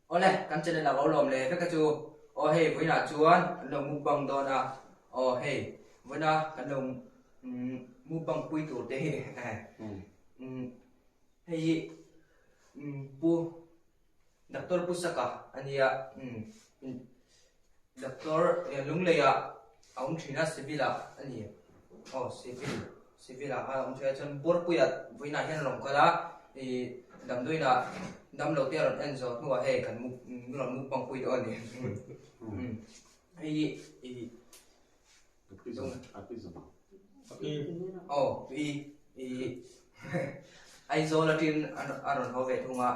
Ole kan chen la lom le ka chu o hey với là chuan long mu bang do na o hey với na kan long mu bang pui tu te hey pu doctor pusaka ania doctor lung le ya ông thina civila ania o civila a ông thia chan bor puyat với na hian long kala e dam doi na dam lo te ron enzo nuwa he kan mu ron mu bang pui do ani hey oh ai zo la tin aron ho ve thunga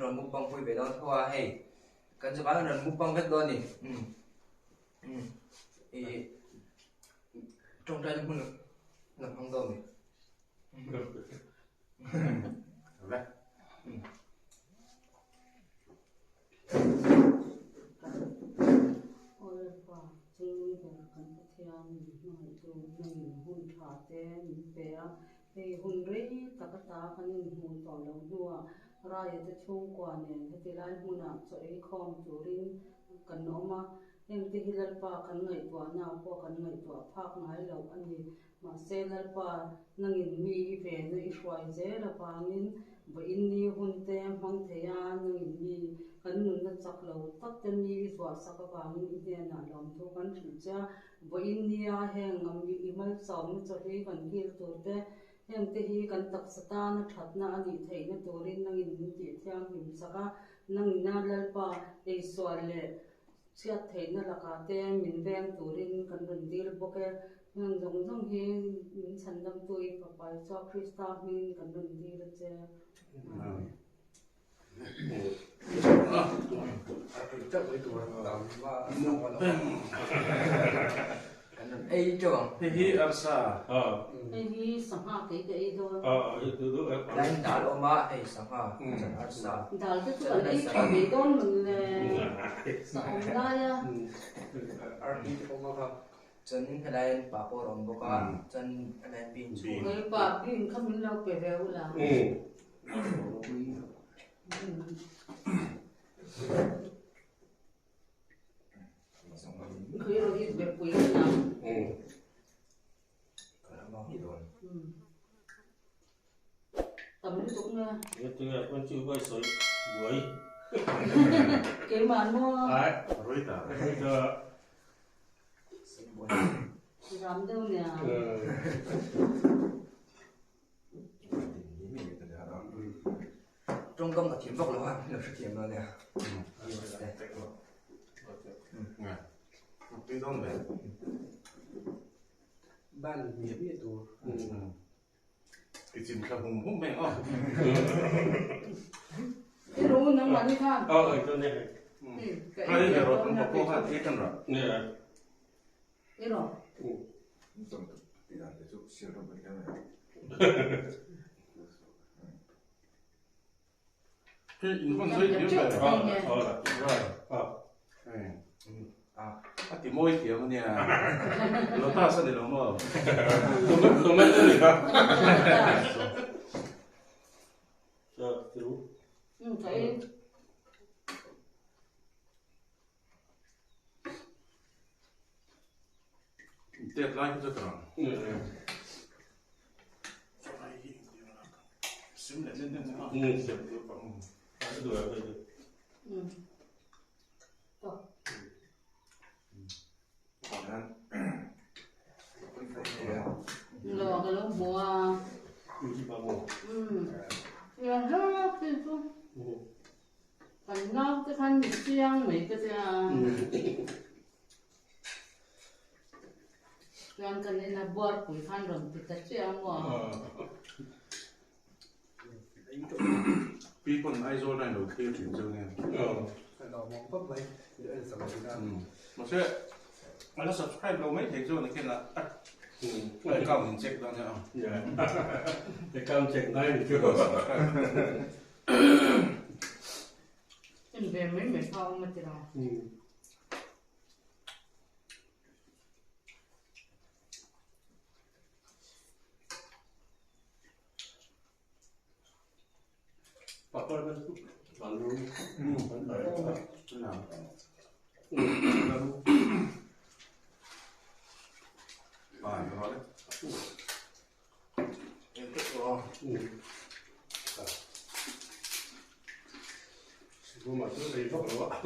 ron mu bang pui ve don thua hey kanจะบ้านron mu bang vet do ni trong đây mun làm không do mi thì hùng rây tất cả các những hùng tỏ lâu đua ra để chung qua nền thì lại hùng nào cho ấy không chủ rin cần nó mà em thì hilal pa kan ngai tua nào po kan ngai tua phak ngai lo ani mà selal pa nangin mi ve no i hwai je la pa ngin ba in ni hun te mang the ya nangin mi kan nun na chak lo tak te mi tua sak pa ngin i te na lom thu kan thu cha ba in ni a heng ngam mi i mal chaw mi cho hi kan kil tu te hem te hi kan tak sata na that na ani thei na turin nangin mi ti thiang him saka nangin na lal pa ei swal le siat thei na laka te min veng turin kan run dil boke nang jong jong hi min sandam tui papai cho krista min kan run dil che chắc với tụi làm mà ai cho hi arsa hi sangha cái do lain dal oma ai sangha chan arsa dal te tu ai cái don mình le sa om la ya arti oma ka chan lain pa po rom boka chan lain pin chu cái pa pin kham min lau pe ve ula khơi rồi ít bẹp quỷ nào tầm lúc cũng con chữ quay soi buổi cái màn mua rồi ta làm đâu nè trong công là kiếm vóc là hoa là kiếm rồi nè cái đó vậy ban nghĩa biết tu cái chim khao hùng hùng mẹ ó cái đồ nó mà đi khăn cái này cái này rồi con bọc hoa thế kan rồi nè cái rồi cái con dây kiểu vậy thì môi kiểu nè nó ta sao để nó mơ tụi mình tới được không thiếu thấy tiệt lại cho tao xíu lại lên lên xíu được không được lo cái lúc mua ya ha cái số phần nào cái khăn chiang mấy cái yang kan ina buat pun khăn rồi thì tất chiang mua people ai rồi này đầu tiên chuyển dương nè phải đó mong pháp lấy để anh sắm cái đó mà sẽ mà nó subscribe lâu mấy thì rồi này kia là để cao mình check đó nha để cao check này thì chưa có em về mấy phong mà thì đó Papa kan lalu luôn vẫn đợi thế nào Bài của nó đấy. em thích rồi nhưng mà trước đây không có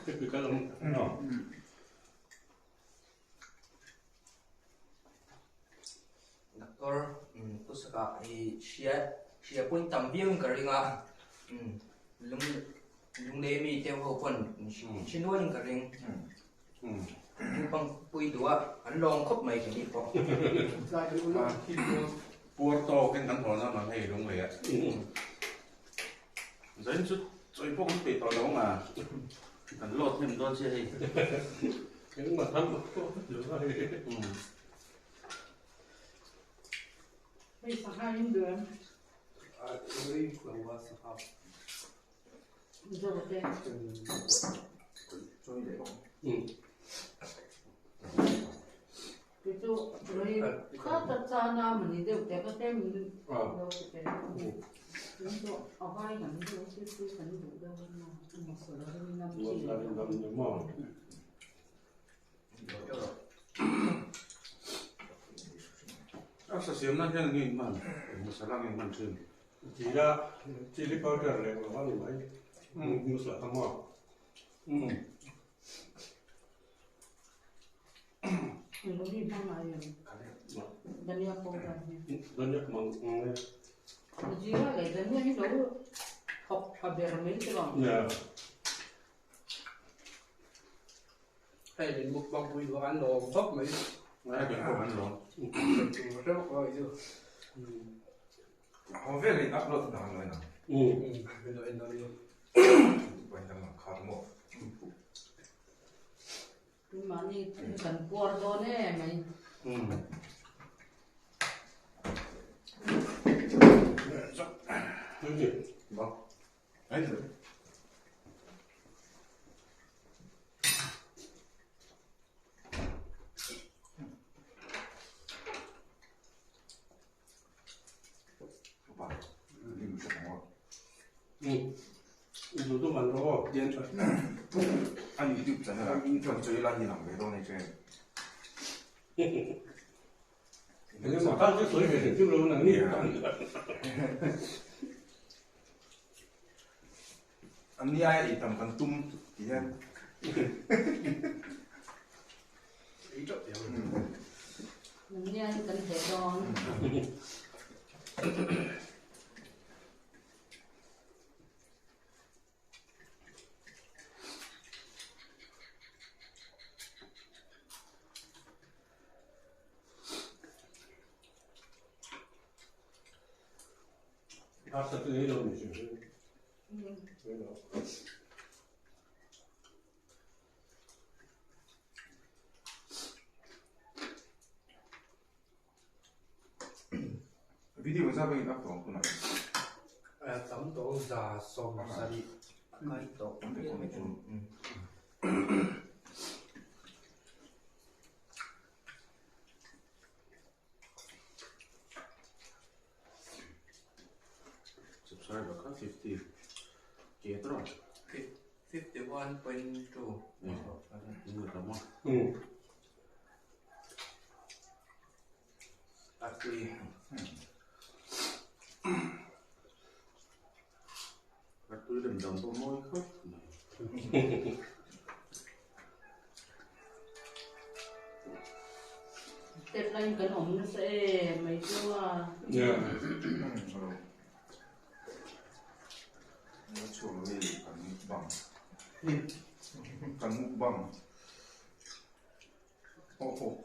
cái cái lông nó doctor pusaka shia point tam biang karinga lung le mi te ho pon chinwan karing bang pui dua an long khop mai ki po Lại cái nó khi nó Porto cái ngắn thọ ra mà hay đúng vậy ạ dẫn chút chơi bóng bị tỏ đấu mà cần lột thêm đôi chơi những mà thấm được rồi Bây giờ hai những đứa Uri của nó sẽ học rồi đây cho để không. cái chỗ rồi khác tất cả nam mình đều để có tem đâu để chúng tôi ở vai gần đâu chứ tôi cần đủ đâu mà sửa là hơn năm một là làm những món Asa siam na kaya ngin man. Masala ngin man sin. chỉ là chili powder này mà bao nhiêu mấy như là thằng mò mình có đi thang này đàn nhà cô ra đơn nhất mong chỉ là lấy đàn nhà những đâu học học về mấy cái đó nhà Hay đến một bông bùi của anh đồ phấp mấy. ai cũng có ăn rồi Rất rồi chứ. Không biết thì upload nào rồi nào. Bây giờ anh nói đi. Quanh năm khó một. nhưng mà đi cần qua đó nè mày cái gì Vâng. Đấy rồi. Bạn, đi một chút nào. dù tôi ăn rồi Điên rồi. Anh YouTube channel là 인턴 저희 라인이 안 되던 이제. nhưng mà các cái tuổi về trước luôn là nhiều Anh ai thì tầm cần tum thì em. Ý trợ tiểu. mình nha cần thể đòn áp sát cái đâu mình chịu cái đó 비디오 사방이 딱 없구나. Tấm tổ già sông sa đi. kai to 근데 거기 좀 subscriber có 50 kia đó 51.2 người ta mong actually các túi đầm đồng có môi khóc Tết lên cái hồng nó sẽ mấy chỗ yeah 이거 우리 간묵방. 간묵방. 오호.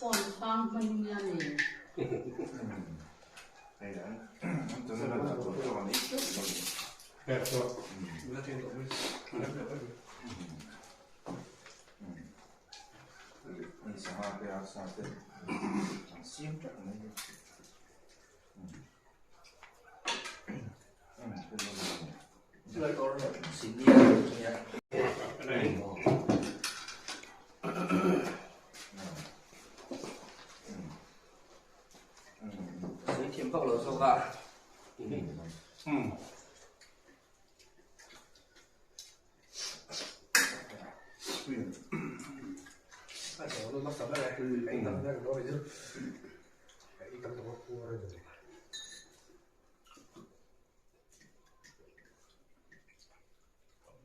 còn sang bên nhà này Đây đã. 저는 다 걱정하니. đẹp rồi Nó thêm tổ mới. 이상하게 학생한테 시험 쫙네. Chưa có xin đi nha. cái này Sẽ kiếm bọc lỗ sâu cả. Adesso non basta bene che intanto che lo vedo. Intanto qualcuno lo vede.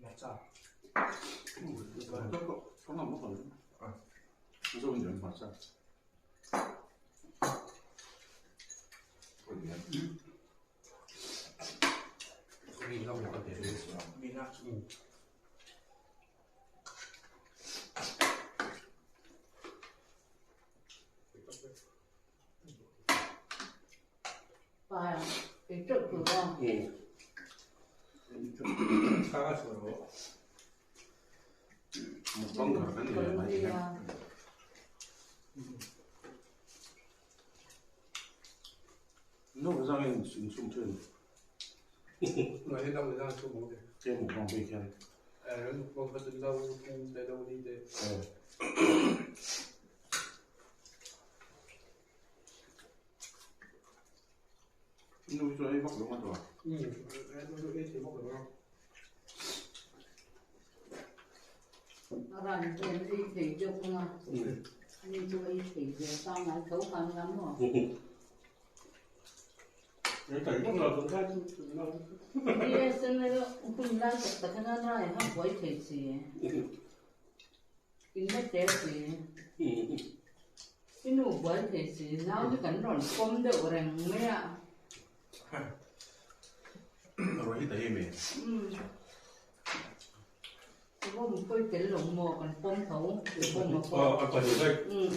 맞아. không làm mất rồi. Rồi mình mà sao? Quindi non mi fa piacere. 미나. Phải cái trực của con. 사가지고 Một con cả cái người này thì nó phải ra bên xuống trên Nói đến đâu người ta không muốn thế. trên một vòng bên kia. Một phần từ đâu để đâu đi để. Nuôi cho ấy bóc đúng không rồi? Nó ít thì bốc được không? Nó rằng tiền đi thì chụp mà. Đi chui thì tao lại khẩu phần lắm rồi. cái cảnh cũng là cũng khác nó Đi xem này nó cũng lại tất cả nó lại không quấy thì gì. Cái mất đẹp gì. Cái nụ quấy thì gì nào chứ cảnh rồi không được rằng mấy ạ. Rồi hít tay mình. Có một cái lồng mò còn phong thấu, phong mà phong. 아까 전에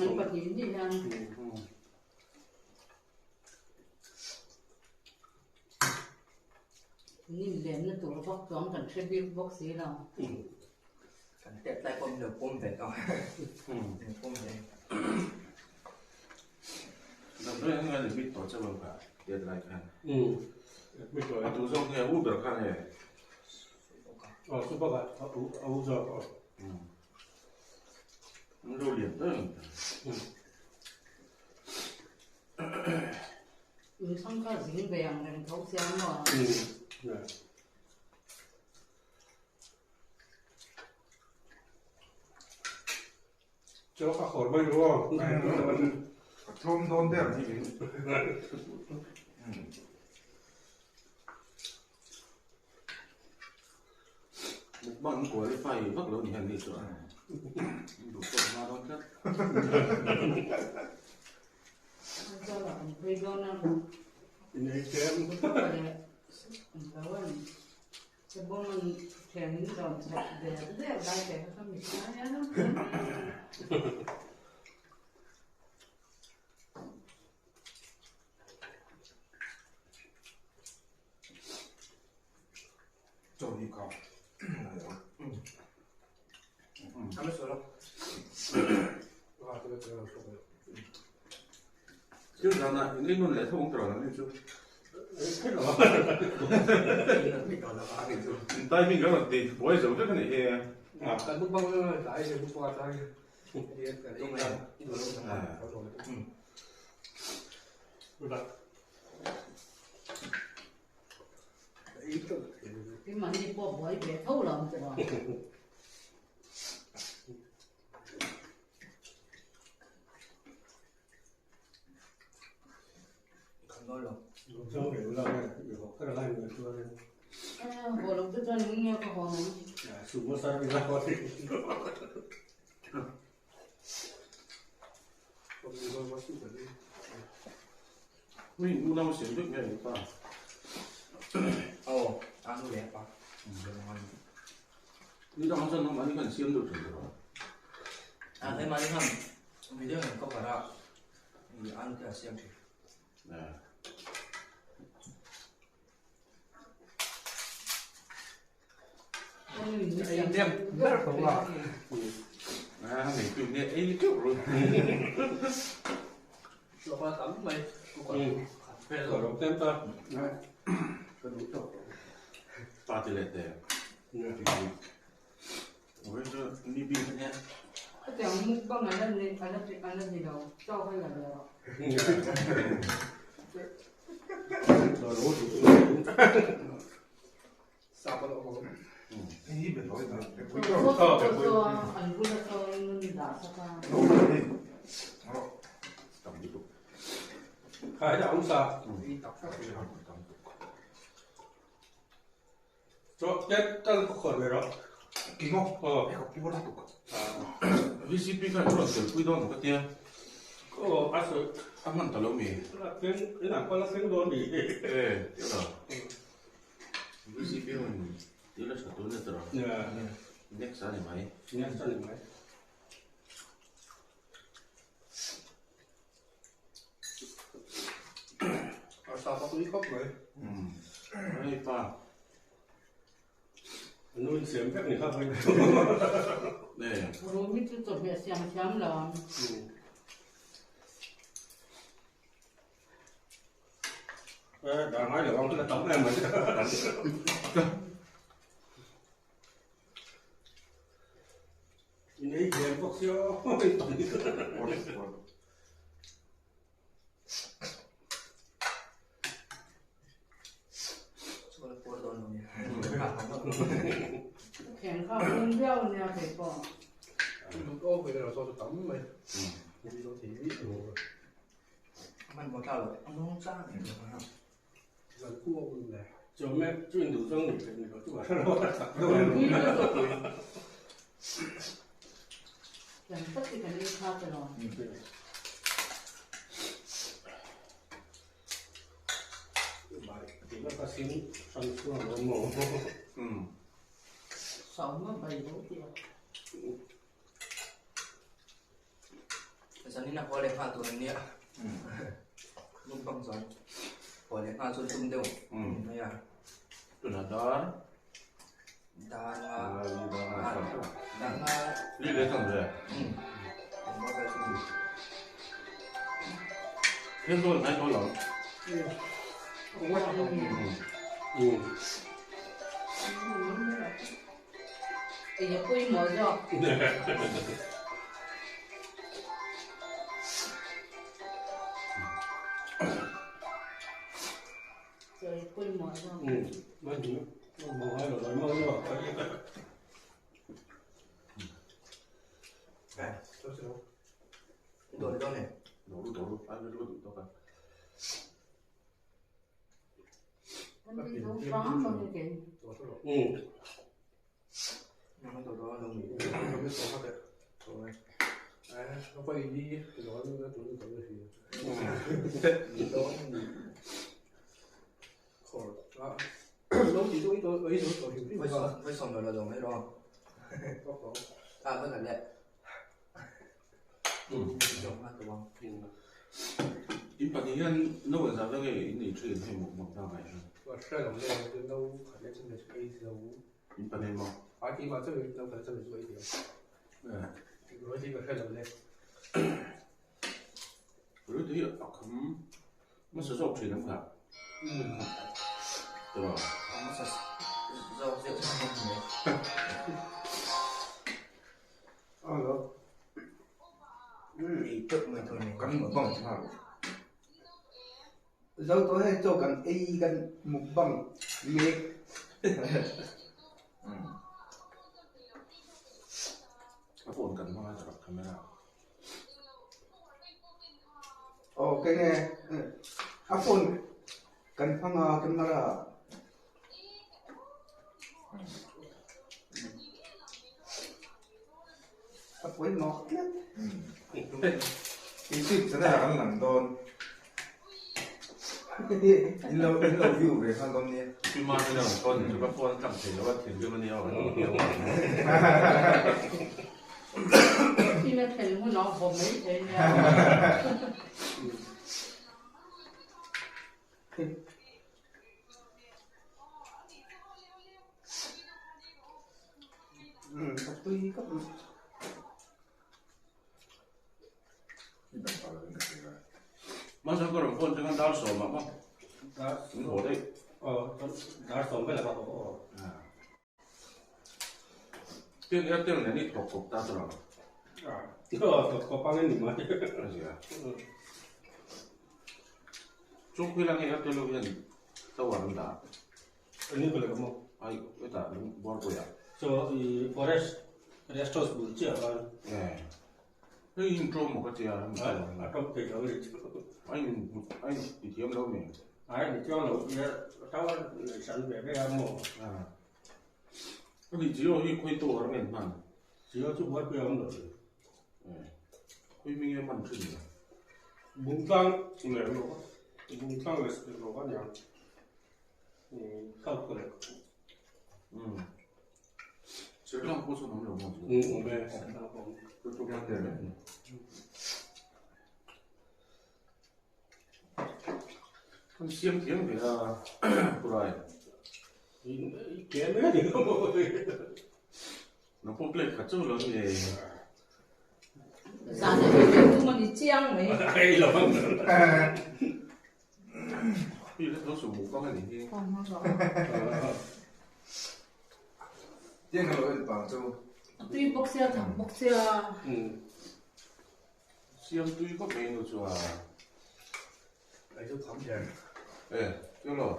Anh bật nhìn gì ha? Nhìn lên nó tụi nó bóc giống cần xe bill bóc xí đâu. Cảnh đẹp tay không được ôm về rồi. Ôm về. Làm đó những người biết tổ chức bằng cả tiền lại cả. biết rồi À tụi dòng nghe u được khăn này. 수박아 아우저 Nó đâu liền tới. Xong có dính vàng này thấu xem mà. 네. 저 아까 얼마이고 처음 넣은 데 아니지? Một bọn của cái phày bắt đầu nhìn hành đi rồi. Đủ phần hoa đó chắc. Cho là bây giờ nó 네 kem có thể có anh cái bông mình thèm những đòn để đây để không bị sao nhá nó. 저기 가. Cảm ơn lắm. Ah, deve essere una cosa. Chứ là này, nên luôn lẽ không trở lại chứ. Tay mình cái là tiền bối rồi rất là này. Tại mức bao nhiêu tại thì mức qua tại thì cái Đúng này rồi. có rồi. 그다 Cái mà đi qua buổi về thâu lòng rồi. Cảm ơn lắm. 저 올라가 이거 걸어가는 거 좋아해 Bộ lòng tôi cho những nghe có hồn này. 숨어 사람이라고 Còn người có sự phải đi. Mình đâu xỉu được nghe người ta. Ồ, ăn luôn đẹp quá. Đi đâu cho nó mà đi cần xiêm được rồi. À, thế mà đi thăm. Video này có phải là thì ăn thì xem thì. Nè. Anh đem rất là khổng lồ. À, mình cứ nghe ấy trước rồi. Nó qua tắm mày. Về rồi đồng tem ta Có đủ chỗ. Ta thì lệ tè. Ôi, đi bi thế nhé. Cái tiểu mục có ngày lên anh lên gì đâu cho hay là được. rồi lỗ thì sao có đâu có Ini betul. so an bula so nun da saka Tầm đi tục. khai ra ông sao đi tập các thứ cho chết tăng có khỏi về đó Kimo. Eko kimo dah tu. VCP kan orang terpui dong kat dia. có áp sự Aman tak lumi. là cái nào có là cái đồn gì Dia dah. VCP kan dia lah satu ni terus. nè Next ada mai. nhớ sao được mấy sao có túi khóc rồi Hai pa. nuôi xiêm các người khác thôi Nè. ro mi tu to be siam siam la đã nói được ông là tổng em mình ini dia kok sio Coba keluar tahun ini. แข่งข้าวเรื่องเดียวเนี่ยไปก่อน lúc đó về là so tắm mày đi so thì biết rồi Mình có thảo rồi, ông không sao này. là cua mình này cho mẹ chuyên đủ trong người mình có chútนี่ก็ตกอย่างสักทีกันนี่ข้าวตลอด thì nó có xin phân xuống nó mổ สองมาใบรู้เดียว Biasanya nak boleh hatu ni ya. Numpang soal. Boleh hatu sum tu. Ya. Tu nak dar. Dan Lagi dah. dan Li le sang dia. Boleh sum. Thêm rồi hai đôi lẩu. ว่าจะมีแต่อย่าปุ้ยหมอจอกเจอปุ้ยหมอจอก nó chỉ nó mổ hai rồi nó nó cho sao Dua dua ni. Đổ ăn được tao kan. มันมีท้องฟ้ามันมีเก่ง ตัวเท่าไหร่ Yang dua dua dong ni. เราไม่ตัวเท่าไหร่ตัวไหนเราไปดีร้อนแล้วตัวนี้ตัวนี้สิร้อนขอละน้องจีตัวนี้ตัวนี้ตัวหิวที่ Với sòng với sòng rồi là dòng đấy rồi. ก็ขอ À vẫn là đẹp. Dòng hạt tuồng. In pa ni han no ban sa ve ke in ni train hai mo mo da mai. ว่าใช่หรือไม่เราเราขันได้จริงๆใช่เรา In pa ni mo. อาทิตย์มาจะเราขันจะเป็นช่วยเดียวร้อยที่ก็ใช่เราเลย Rồi thì ở khấm nó sẽ rộng truyền lắm cả. Được rồi. Nó sẽ rau rượu sang không nhỉ? อ๋อเหรอ Thì trước người thôi này. Kan mukbang ha. dấu tối hay cho cần y gần một bằng miệng Cái phone cần hoa cho camera. ồ cái này iPhone cần phăng camera Apple nó Isip sana kan nandon. Ilaw view về han don ni. Khi mà cái nào con thì cái phone cầm thì nó bắt thì cái mình nhiều. ที่แม่เป็นผู้น้องผมไม่เองเนี่ย tuy cấp Mà sao có phone cho con đào sổ mà không? đã Cũng khổ đấy. đã sống với là bao Tiếng này đi cục cục ta rồi. có bao nhiêu mà Cái gì à? chúc quý lăng nghe tôi lâu hiện tao vào đã Ini boleh kamu. ai cái ta bor của ya So di forest restos bulci kan. nè cái intro một cái gì Atau kayak gitu. anh thì tiêm đâu nè Ai di jual lo dia tahu san bebe kamu. à cái gì chỉ có cái quay tổ ở bên mình Dia tu buat kamu lo. quay mình em mình chứ Bungkang le lo. Bungkang le lo kan yang. Kau boleh. sẽ làm cô số năm đầu một Boleh. tôi chụp ra tiền này con xiêm tiếng thì là rồi Kém đấy thì không có gì. nó bốc lên cả chỗ lớn thì Sản này chúng mình đi chiang mấy. Ai lo không? bây giờ nó số một có cái gì đi Còn nó rõ. Tiếng nó là bằng châu. Tuy bốc xe thẳng bốc xe. xiêm tuy có mấy người cho Lấy cho thắm tiền. 예 cái rồi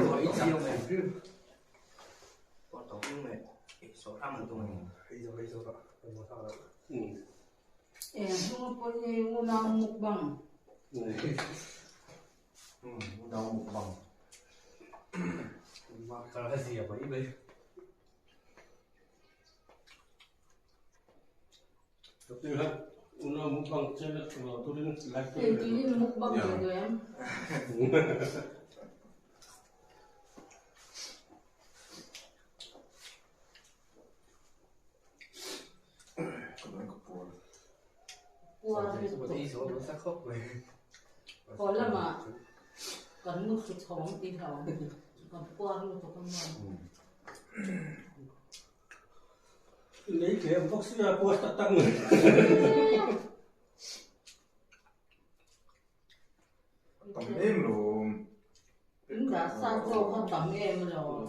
Hỏi chiêu này có tổng này số năm một tuổi Lấy cho đó. Không có sao đâu. Chúng có nhiều năng mục bằng. đau một bằng Mà sao là gì vậy đây? Tapi kan una mukbang channel kalau turun like Thì tí mục bằng rồi em. Qua thì Một tí số nó sắc khóc về. có là mà cần nước sụt sống tí thảo. Còn qua luôn tụi con mà. lấy cái box ra post tăng rồi. Tầm đêm luôn. Tính đã xa châu không tầm em rồi.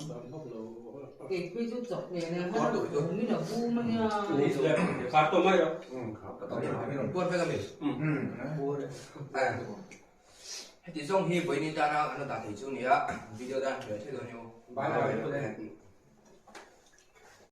Cái quy chú chọc này nè, nó đổi đổi như là vu mà nha. Lấy cái karton mai rồi. buôn với cái mình buôn à thì xong khi với nên ta nào nó đạt thể chú này á video ta để thế rồi nhau Bye bye.